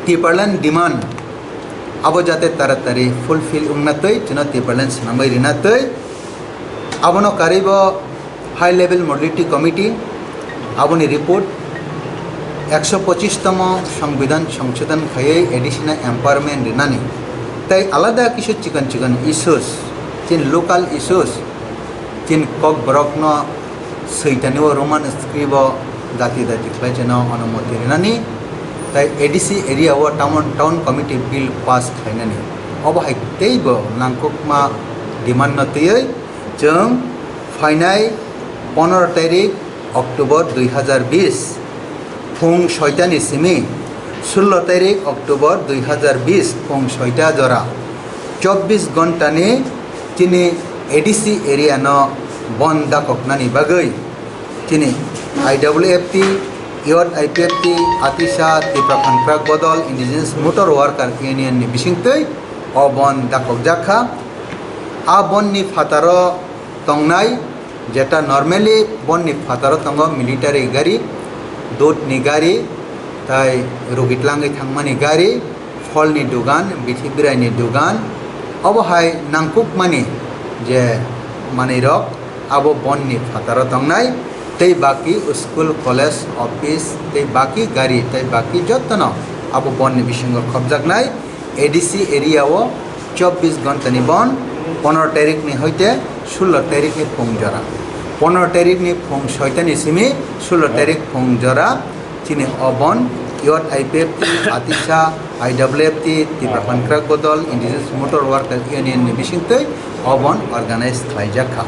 Tiperland demand abo jate taratari fulfill ungnatoi jeno Tiperland sanamai rinatoi abono karibo high level modality committee aboni report 125তম সংবিধান সংশোধন খাইয়ে additional empowerment রিনানি তাই আলাদা কিছু চিকন ইস্যুস চিন লোকাল ইস্যুস চিন কক ব্রকন সৈতানিও রোমান স্ক্রিব জাতি যেন অনুমতি রিনানি তাই এডিসি এরিয়া ও টাউন কমিটি বিল পাস খাইনানি অবহাই তেইব নাংকুকমা ডিমান্ড নতयै जों फाइनाय 15 तारिख अक्टोबर 2020 फुं 6टानि सिमी 16 तारिख अक्टोबर 2020 फुं 6टा जरा 24 घंटानि तिनी एडिसि एरिया न बन दाककनानि बागै तिनी IWFT Ipft Atisha Tripura contract बदल इंडिजिनियास मोटर वर्कार यूनियन नि बिसिंगतै अ बन दाकक जाखा आ बननि फातारो तंगनाय जेटा नर्मेली बननि फातारो तंगो मिलिटारि गाड़ी दूधनि गाड़ी ताई रुगितलांगै थांमानि गाड़ी फलनि दुगान बिथिबिरायनि दुगान अबहाय नांकुकमानि जे मानिरक आबो बननि फातारो तंगनाय तै बाकी स्कूल कलेज ऑफिस तै बाकी गाड़ी तै बाकी जतन आबो बननि बिसिंग खबजाकनाय एडिसि एरिया 24 घंटानि बन 15 तारिख नि होते 16 तारिख नि फुंजरा 15 तारिख नि फुं 6टानि सिमी 16 तारिख फुंजरा तिनी अबन Ipft Atisha IWFT Tripura contract बदल इंडिजिनियास मोटर वर्कार यूनियन नि बिसिंगतै अबन अर्गानाइज खालायजाखा।